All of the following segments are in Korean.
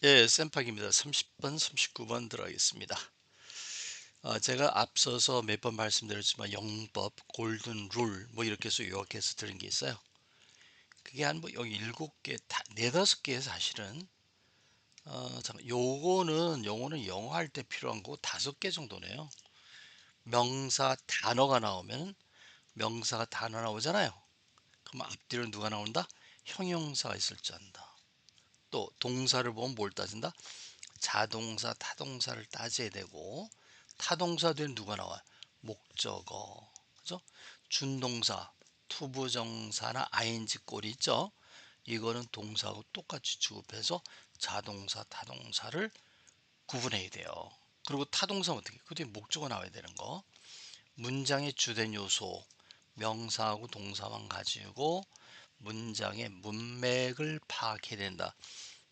예, 쌤팍입니다. 30번, 39번 들어가겠습니다. 제가 앞서서 몇 번 말씀드렸지만 영법, 골든 룰 뭐 이렇게 해서 요약해서 드린 게 있어요. 그게 한 뭐 여기 7개, 네다섯 개 사실은. 잠깐 요거는 영어는 영어 할 때 필요한 거 5개 정도네요. 명사 단어가 나오면 명사가 단어 나오잖아요. 그럼 앞뒤로 누가 나온다? 형용사가 있을 줄 안다. 또 동사를 보면 뭘 따진다? 자동사, 타동사를 따져야 되고 타동사 뒤에 누가 나와요? 목적어. 그죠? 준동사, 투부정사나 ing 꼴이 있죠? 이거는 동사하고 똑같이 취급해서 자동사, 타동사를 구분해야 돼요. 그리고 타동사는 어떻게? 그 뒤에 목적어 나와야 되는 거. 문장의 주된 요소, 명사하고 동사만 가지고 문장의 문맥을 파악해야 된다.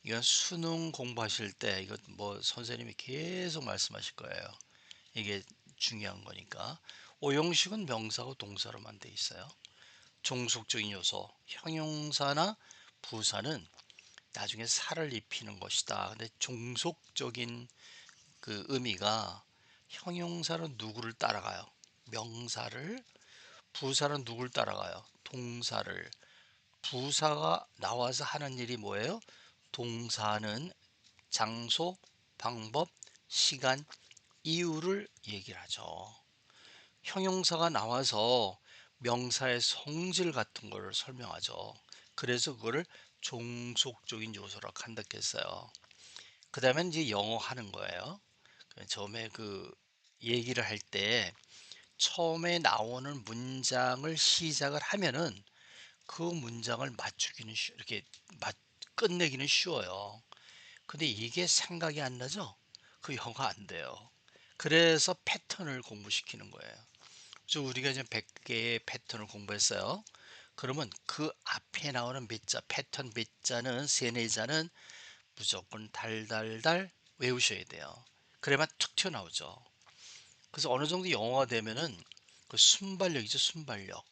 이건 수능 공부하실 때 이거 뭐 선생님이 계속 말씀하실 거예요. 이게 중요한 거니까. 오형식은 명사고 동사로만 돼 있어요. 종속적인 요소, 형용사나 부사는 나중에 살을 입히는 것이다. 근데 종속적인 그 의미가 형용사는 누구를 따라가요? 명사를. 부사는 누구를 따라가요? 동사를. 부사가 나와서 하는 일이 뭐예요? 동사는 장소, 방법, 시간, 이유를 얘기를 하죠. 형용사가 나와서 명사의 성질 같은 거를 설명하죠. 그래서 그거를 종속적인 요소라고 한다 했어요. 그 다음에 이제 영어 하는 거예요. 처음에 그 얘기를 할 때 처음에 나오는 문장을 시작을 하면은 그 문장을 맞추기는 이렇게 끝내기는 쉬워요. 근데 이게 생각이 안 나죠? 그 영어 안 돼요. 그래서 패턴을 공부시키는 거예요. 그래서 우리가 이제 100개의 패턴을 공부했어요. 그러면 그 앞에 나오는 몇 자, 패턴 몇 자는, 세네 자는 무조건 달달달 외우셔야 돼요. 그래야만 툭 튀어나오죠. 그래서 어느 정도 영어가 되면은 그 순발력이죠, 순발력.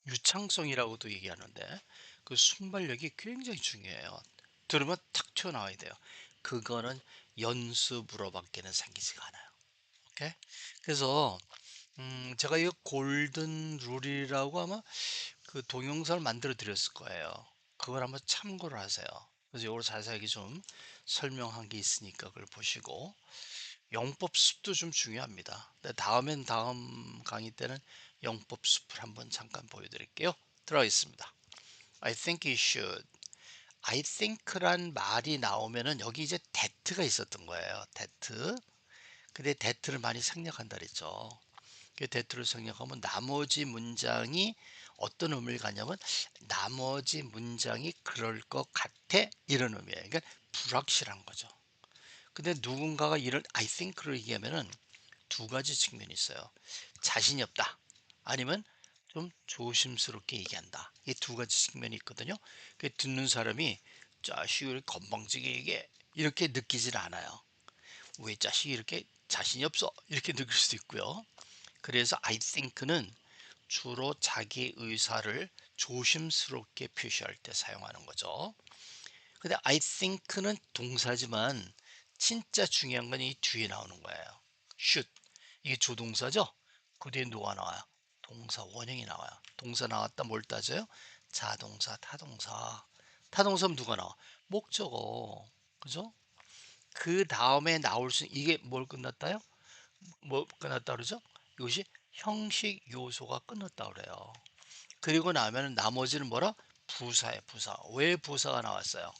유창성이라고도 얘기하는데 그 순발력이 굉장히 중요해요. 들으면 탁 튀어나와야 돼요. 그거는 연습으로밖에는 생기지가 않아요. 오케이? 그래서 제가 이 골든 룰이라고 아마 그 동영상을 만들어 드렸을 거예요. 그걸 한번 참고를 하세요. 그래서 이걸 자세하게 좀 설명한 게 있으니까 그걸 보시고 영법 숲도 좀 중요합니다. 근데 다음엔 다음 강의 때는 영법 숲을 한번 잠깐 보여드릴게요. 들어가겠습니다. I think you should. I think란 말이 나오면은 여기 이제 that가 있었던 거예요. that. 근데 that를 많이 생략한다 그랬죠. 그 that를 생략하면 나머지 문장이 어떤 의미를 갖냐면 나머지 문장이 그럴 것 같아 이런 의미예요. 그러니까 불확실한 거죠. 근데 누군가가 이런 I think를 얘기하면은 두 가지 측면이 있어요. 자신이 없다. 아니면 좀 조심스럽게 얘기한다. 이 두 가지 측면이 있거든요. 그 듣는 사람이 자식이 이렇게 건방지게 얘기해. 이렇게 느끼질 않아요. 왜 자식이 이렇게 자신이 없어? 이렇게 느낄 수도 있고요. 그래서 I think는 주로 자기 의사를 조심스럽게 표시할 때 사용하는 거죠. 근데 I think는 동사지만 진짜 중요한 건 이 뒤에 나오는 거예요. should. 이게 조동사죠? 그 뒤에 누가 나와요? 동사 원형이 나와요. 동사 나왔다 뭘 따져요? 자동사, 타동사. 타동사면 누가 나와? 목적어. 그죠? 그 다음에 나올 수 이게 뭘 끝났다요? 뭐 끝났다 그러죠? 이것이 형식 요소가 끝났다 그래요. 그리고 나면 나머지는 뭐라? 부사에 부사. 왜 부사가 나왔어요?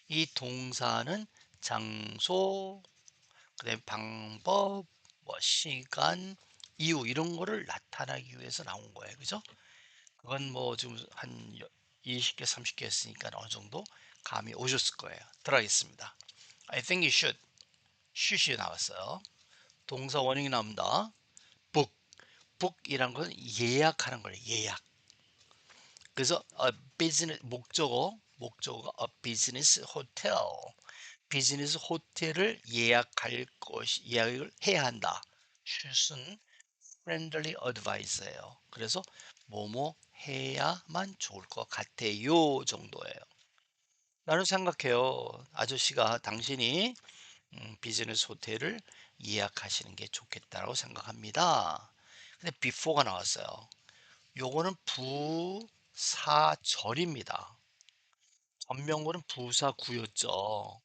이 동사는 장소, 그다음에 방법, 뭐 시간, 이유 이런 거를 나타나기 위해서 나온 거예요. 그죠? 그건 뭐 지금 한 20개, 30개 했으니까 어느 정도 감이 오셨을 거예요. 들어가겠습니다. I think you should. should이 나왔어요. 동사 원형이 나옵니다. book. book이란 건 예약하는 거예요. 예약. 그래서 비즈니스 목적어가 비즈니스 호텔 비즈니스 호텔을 예약할 것이 예약을 해야 한다. 슛은 friendly advice예요. 그래서 뭐뭐 해야만 좋을 것 같아요 정도예요. 나는 생각해요. 아저씨가 당신이 비즈니스 호텔을 예약하시는 게 좋겠다라고 생각합니다. 근데 before가 나왔어요. 요거는 부사절입니다. 전명구는 부사구였죠.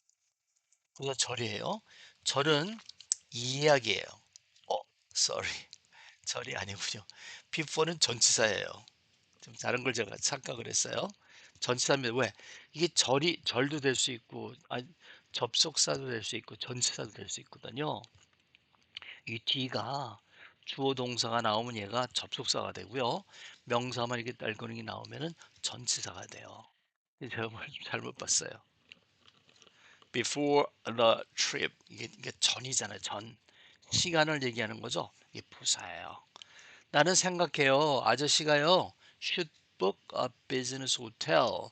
부사절이에요. 절은 이야기예요. 어, sorry. 절이 아니군요. before는 전치사예요. 좀 다른 걸 제가 착각을 했어요. 전치사면 왜? 이게 절도 될 수 있고, 접속사도 될 수 있고, 전치사도 될 수 있거든요. 이 뒤가 주어 동사가 나오면 얘가 접속사가 되고요. 명사만 이렇게 딸거리기 나오면은 전치사가 돼요. 제가 뭘 잘못 봤어요. Before the trip 이게 전이잖아요. 전 시간을 얘기하는 거죠. 이게 부사예요. 나는 생각해요. 아저씨가요. should book a business hotel.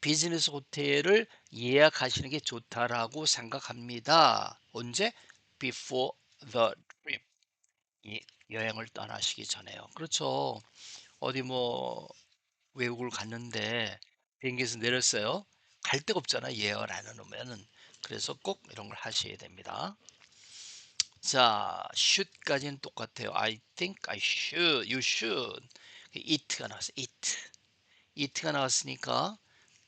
비즈니스 호텔을 예약하시는 게 좋다라고 생각합니다. 언제? Before the trip. 이 여행을 떠나시기 전에요. 그렇죠. 어디 뭐 외국을 갔는데 비행기에서 내렸어요. 갈 데가 없잖아. 예약을 안 해놓으면은. 그래서 꼭 이런 걸 하셔야 됩니다. 자, should까지는 똑같아요. I think I should, you should. it가 나왔어. it가 나왔으니까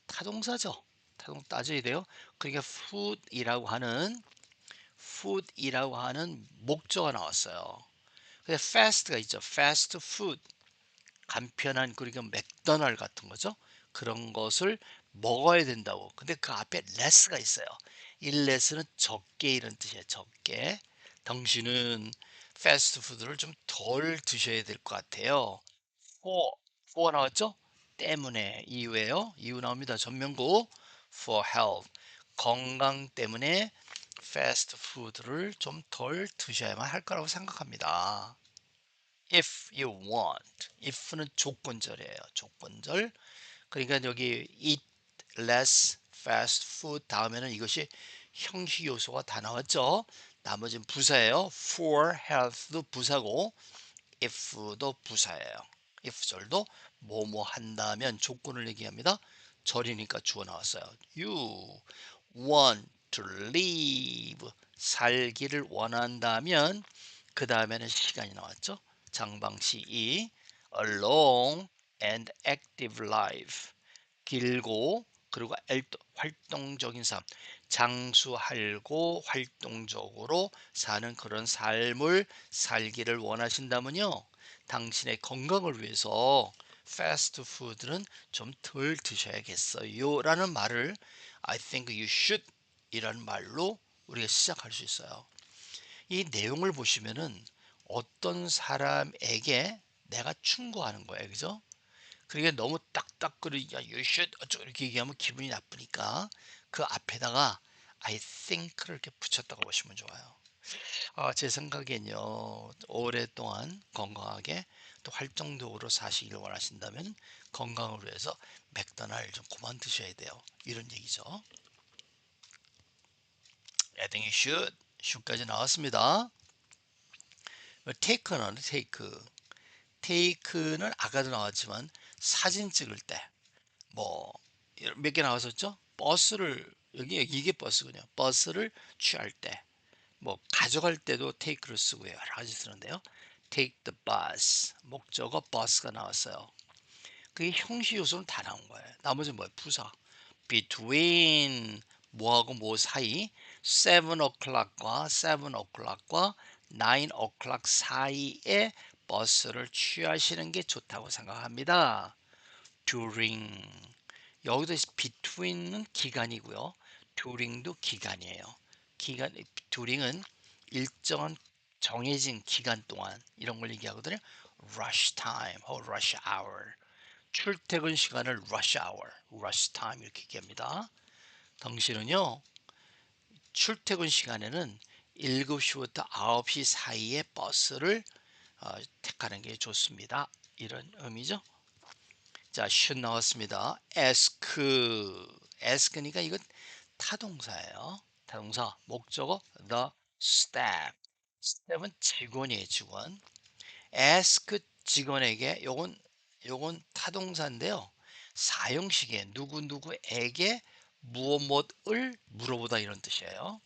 타동사죠. 타동 따져야 돼요. 그러니까 food이라고 하는 목적어가 나왔어요. 근데 fast가 있죠. fast food. 간편한 그러니까 맥도날드 같은 거죠. 그런 것을 먹어야 된다고. 근데 그 앞에 less가 있어요. 이 less는 적게 이런 뜻이에요. 적게. 당신은 패스트푸드를 좀 덜 드셔야 될 것 같아요. for 나왔죠? 때문에 이유예요. 이유 나옵니다. 전명구 for health 건강 때문에 패스트푸드를 좀 덜 드셔야만 할 거라고 생각합니다. If you want. if는 조건절이에요. 조건절. 그러니까 여기 eat less fast food 다음에는 이것이 형식 요소가 다 나왔죠. 나머지는 부사예요. for health도 부사고 if도 부사예요. if 절도 뭐뭐 한다면 조건을 얘기합니다. 절이니까 주어 나왔어요. You want to live 살기를 원한다면 그 다음에는 시간이 나왔죠. 장방시 이 a long and active life 길고 그리고 활동적인 삶 장수하고 활동적으로 사는 그런 삶을 살기를 원하신다면요 당신의 건강을 위해서 패스트푸드는 좀 덜 드셔야겠어요 라는 말을 I think you should 이라는 말로 우리가 시작할 수 있어요. 이 내용을 보시면은 어떤 사람에게 내가 충고하는 거예요. 그죠? 그러니까 너무 딱딱거리 야, you should 어쩌고 이렇게 얘기하면 기분이 나쁘니까 그 앞에다가 I think를 이렇게 붙였다고 보시면 좋아요. 제 생각엔요. 오랫동안 건강하게 또 활동적으로 사시길 원하신다면 건강을 위해서 맥도날드 좀 그만 드셔야 돼요. 이런 얘기죠. I think you should. should까지 나왔습니다. take는 take는 아까도 나왔지만 사진 찍을 때 뭐 몇 개 나왔었죠? 버스를 여기 이게 버스군요. 버스를 취할 때, 뭐 가져갈 때도 take를 쓰고요. 여러 가지 쓰는데요. take the bus 목적어 버스가 나왔어요. 그게 형식 요소는 다 나온 거예요. 나머지 뭐예요? 부사. between 뭐하고 뭐 사이 7 o'clock과 7 o'clock과 9 o'clock 사이에 버스를 취하시는 게 좋다고 생각합니다. during 여기도 between은 기간이고요. during도 기간이에요. during은 일정한 정해진 기간 동안 이런 걸 얘기하거든요. rush time 혹은 rush hour. 출퇴근 시간을 rush hour, rush time 이렇게 얘기합니다. 당신은요. 출퇴근 시간에는 7시부터 9시 사이에 버스를 택하는 게 좋습니다. 이런 의미죠. 자, should 나왔습니다. ask니까 이건 타동사예요. 타동사 목적어 the staff. staff은 직원이에요, 직원. ask 직원에게 요건 타동사인데요. 사형식에 누구누구에게 무엇을 물어보다 이런 뜻이에요.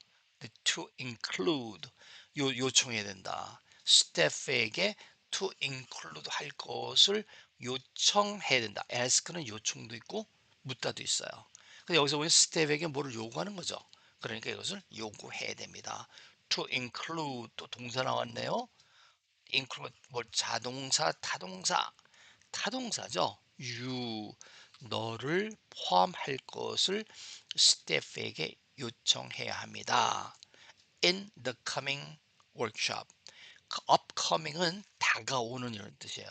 to include 요청해야 된다. 스태프에게 to include 할 것을 요청해야 된다. ask는 요청도 있고 묻다도 있어요. 근데 여기서 보면 스태프에게 뭐를 요구하는 거죠. 그러니까 이것을 요구해야 됩니다. to include 또 동사 나왔네요. include 뭐 자동사, 타동사죠. you 너를 포함할 것을 스태프에게 요청해야 합니다. In the coming workshop. upcoming은 다가오는 이런 뜻이에요.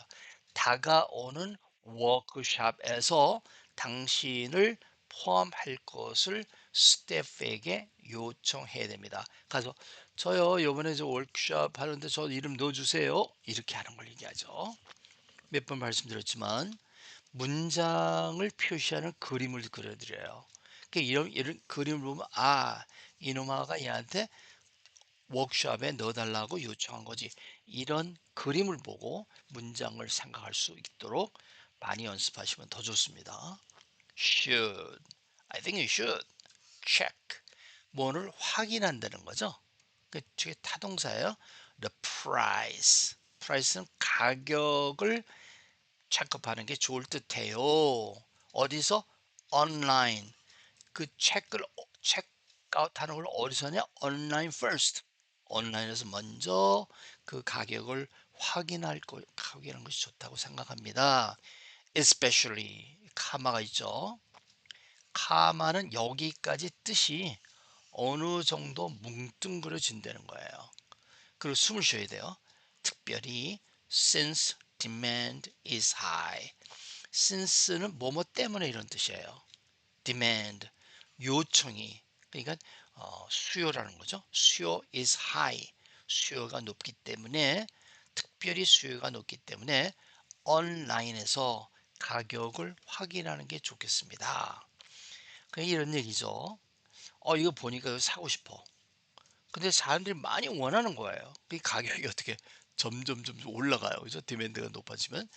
다가오는 워크숍에서 당신을 포함할 것을 스태프에게 요청해야 됩니다. 가서 저요 이번에 저 워크숍 하는데 저 이름 넣어주세요. 이렇게 하는 걸 얘기하죠. 몇 번 말씀드렸지만 문장을 표시하는 그림을 그려드려요. 그러니까 이런 그림을 보면 아 이놈아가 얘한테 워크숍에 넣어달라고 요청한 거지. 이런 그림을 보고 문장을 생각할 수 있도록 많이 연습하시면 더 좋습니다. Should. I think you should. Check. 뭐를 확인한다는 거죠. 그게 타동사예요. The price. price는 가격을 체크하는 게 좋을 듯해요. 어디서? online. 그 체크아웃하는 걸 어디서 하냐? online first. 온라인에서 먼저 그 가격을 확인하는 것이 좋다고 생각합니다. especially 카마가 있죠. 카마는 여기까지 뜻이 어느 정도 뭉뚱그려진다는 거예요. 그리고 숨을 쉬어야 돼요. 특별히 since demand is high. since는 뭐뭐 때문에 이런 뜻이에요. demand 요청이 그러니까 수요라는 거죠. 수요 is high. 수요가 높기 때문에 특별히 수요가 높기 때문에 온라인에서 가격을 확인하는 게 좋겠습니다. 그러니까 이런 얘기죠. 이거 보니까 이거 사고 싶어. 근데 사람들이 많이 원하는 거예요. 그 가격이 어떻게 점점 올라가요. 그죠? 디맨드가 높아지면.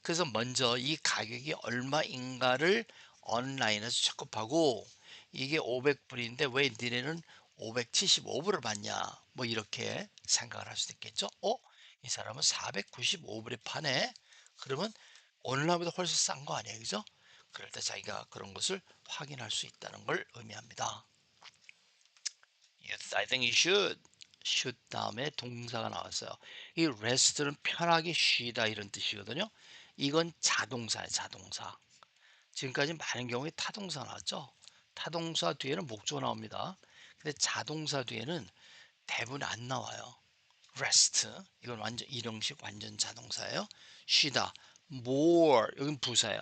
그래서 먼저 이 가격이 얼마인가를 온라인에서 체크하고 이게 500불인데 왜 니네는 575불을 받냐? 뭐 이렇게 생각을 할 수도 있겠죠. 이 사람은 495불에 파네. 그러면 온라인보다 훨씬 싼 거 아니에요, 그죠? 그럴 때 자기가 그런 것을 확인할 수 있다는 걸 의미합니다. Yes, I think you should. should 다음에 동사가 나왔어요. 이 rest는 편하게 쉬다 이런 뜻이거든요. 이건 자동사예요, 자동사. 지금까지 많은 경우에 타동사 나왔죠. 타동사 뒤에는 목조 나옵니다. 근데 자동사 뒤에는 대부분 안 나와요. rest 이건 완전 일형식 완전 자동사예요. 쉬다. more 여긴 부사예요.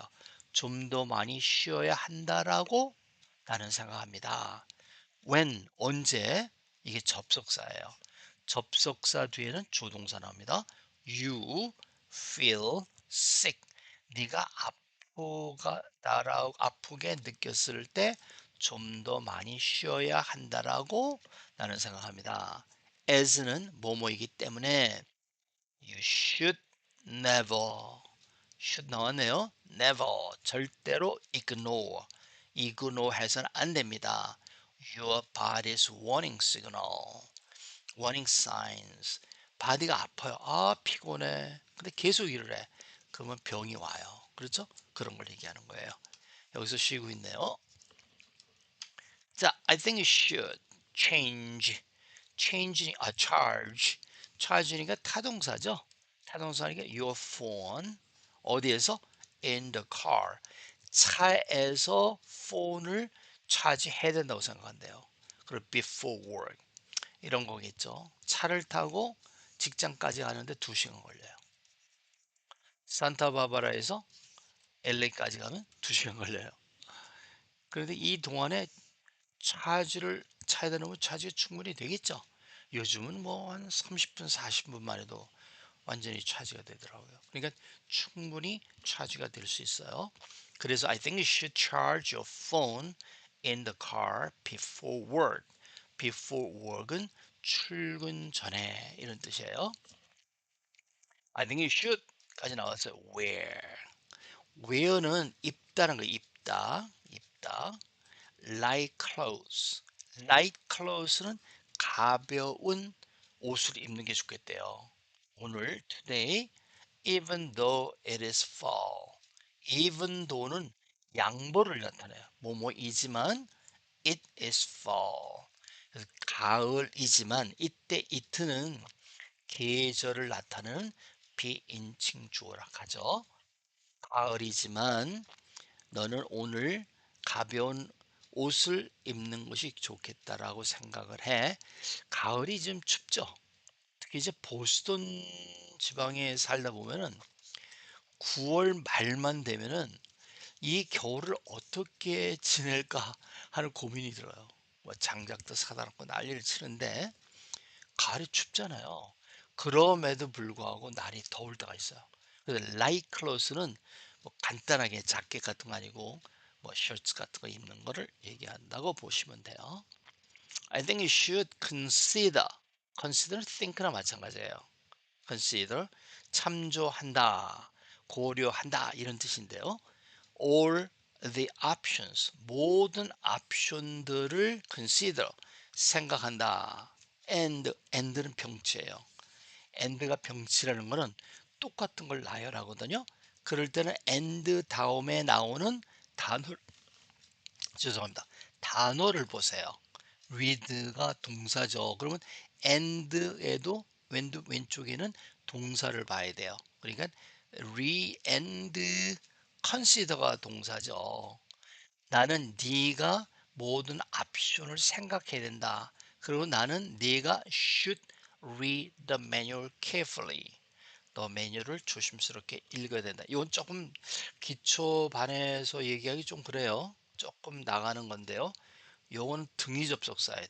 좀 더 많이 쉬어야 한다라고 나는 생각합니다. when 언제 이게 접속사예요. 접속사 뒤에는 조동사 나옵니다. You feel sick. 네가 아프게 느꼈을 때 좀 더 많이 쉬어야 한다라고 나는 생각합니다. as는 뭐뭐이기 때문에 you should never should 나왔네요. never 절대로 ignore 해서는 안 됩니다. Your body's warning signal, warning signs. 바디가 아파요. 피곤해. 근데 계속 일을 해. 그러면 병이 와요. 그렇죠? 그런 걸 얘기하는 거예요. 여기서 쉬고 있네요. 자, I think you should charge. charge니까 타동사죠. 타동사니까 your phone. 어디에서? in the car. 차에서 폰을 차지해야 된다고 생각한대요. 그리고 before work. 이런 거겠죠. 차를 타고 직장까지 가는데 2시간 걸려요. 산타바바라에서 LA까지 가면 2시간 걸려요. 그런데 이 동안에 차에다 놓으면 차지가 충분히 되겠죠. 요즘은 뭐 한 30분, 40분만 해도 완전히 차지가 되더라고요. 그러니까 충분히 차지가 될 수 있어요. 그래서 I think you should charge your phone in the car before work. before work은 출근 전에 이런 뜻이에요. I think you should까지 나왔어요. wear는 입다는 거예요. 입다. light clothes. light clothes는 가벼운 옷을 입는 게 좋겠대요. 오늘 today even though it is fall. even though는 양보를 나타내요. 뭐뭐이지만 it is fall. 그래서 가을이지만 이때 it는 계절을 나타내는 비인칭 주어라 하죠. 가을이지만 너는 오늘 가벼운 옷을 입는 것이 좋겠다라고 생각을 해. 가을이 좀 춥죠. 특히 이제 보스턴 지방에 살다 보면은 9월 말만 되면은 이 겨울을 어떻게 지낼까 하는 고민이 들어요. 뭐 장작도 사다 놓고 난리를 치는데 가을이 춥잖아요. 그럼에도 불구하고 날이 더울 때가 있어요. 그래서 라이트 클로스는 뭐 간단하게 자켓 같은 거 아니고 뭐 셔츠 같은 거 입는 거를 얘기한다고 보시면 돼요. I think you should consider. consider think나 마찬가지예요. consider 참조한다, 고려한다 이런 뜻인데요. all the options 모든 옵션들을 consider 생각한다. and는 병치예요. and가 병치라는 거는 똑같은 걸 나열하거든요. 그럴 때는 and 다음에 나오는 단어 죄송합니다. 단어를 보세요. read가 동사죠. 그러면 and에도 왼쪽에는 동사를 봐야 돼요. 그러니까 read and consider가 동사죠. 나는 네가 모든 옵션을 생각해야 된다. 그리고 나는 네가 should read the manual carefully. 너 매뉴얼을 조심스럽게 읽어야 된다. 이건 조금 기초반에서 얘기하기 좀 그래요. 조금 나가는 건데요. 요거는 등위 접속사예요.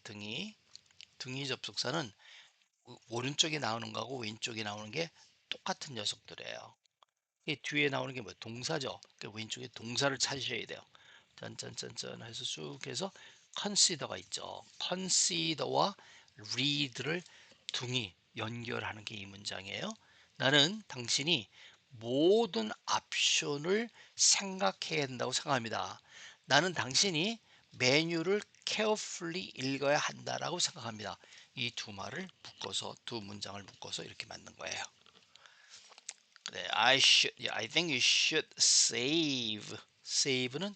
등위 접속사는 오른쪽에 나오는 거하고 왼쪽에 나오는 게 똑같은 녀석들이에요. 이 뒤에 나오는 게 뭐 동사죠. 그 왼쪽에 동사를 찾으셔야 돼요. 짠짠짠짠 해서 쭉 해서 consider가 있죠. consider와 read를 둥이 연결하는 게 이 문장이에요. 나는 당신이 모든 옵션을 생각해야 된다고 생각합니다. 나는 당신이 메뉴를 carefully 읽어야 한다라고 생각합니다. 이 두 말을 묶어서 두 문장을 묶어서 이렇게 만든 거예요. 네, I think you should save. save는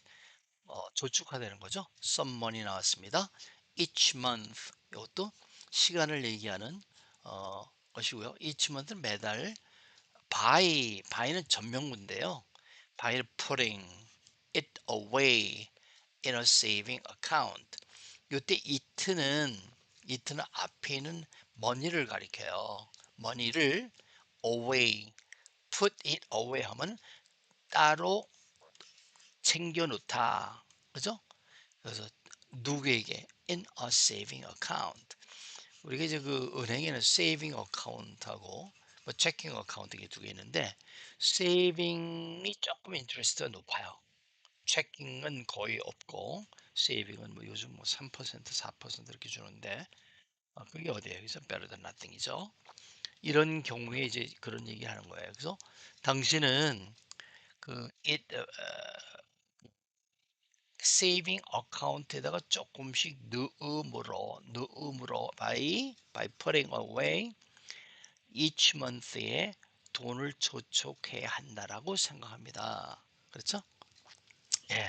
저축하다는 거죠. some money 나왔습니다. each month 이것도 시간을 얘기하는 것이고요. each month는 매달. by는 전명구인데요. by는 putting it away in a saving account. 이때 it는 앞에 있는 money를 가리켜요. money를 away put it away 하면 따로 챙겨 놓다. 그죠? 그래서 누구에게 in a saving account. 우리가 이제 그 은행에는 saving account하고 뭐 checking account 이게 두 개 있는데 saving이 조금 인트레스트가 높아요. checking은 거의 없고 saving은 뭐 요즘 뭐 3%, 4% 이렇게 주는데 그게 어디예요? 그래서 better than nothing이죠. 이런 경우에 이제 그런 얘기 하는 거예요. 그래서 당신은 그 세이빙 어카운트에다가 조금씩 넣음으로 by putting away each month에 돈을 저축해야 한다라고 생각합니다. 그렇죠? 예.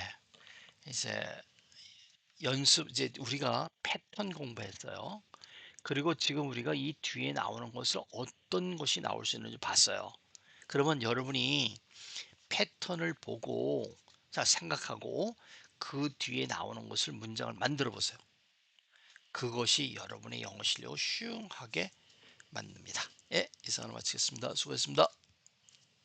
이제 연습 이제 우리가 패턴 공부했어요. 그리고 지금 우리가 이 뒤에 나오는 것을 어떤 것이 나올 수 있는지 봤어요. 그러면 여러분이 패턴을 보고 자 생각하고 그 뒤에 나오는 것을 문장을 만들어 보세요. 그것이 여러분의 영어 실력을 슝하게 만듭니다. 예, 이상으로 마치겠습니다. 수고했습니다.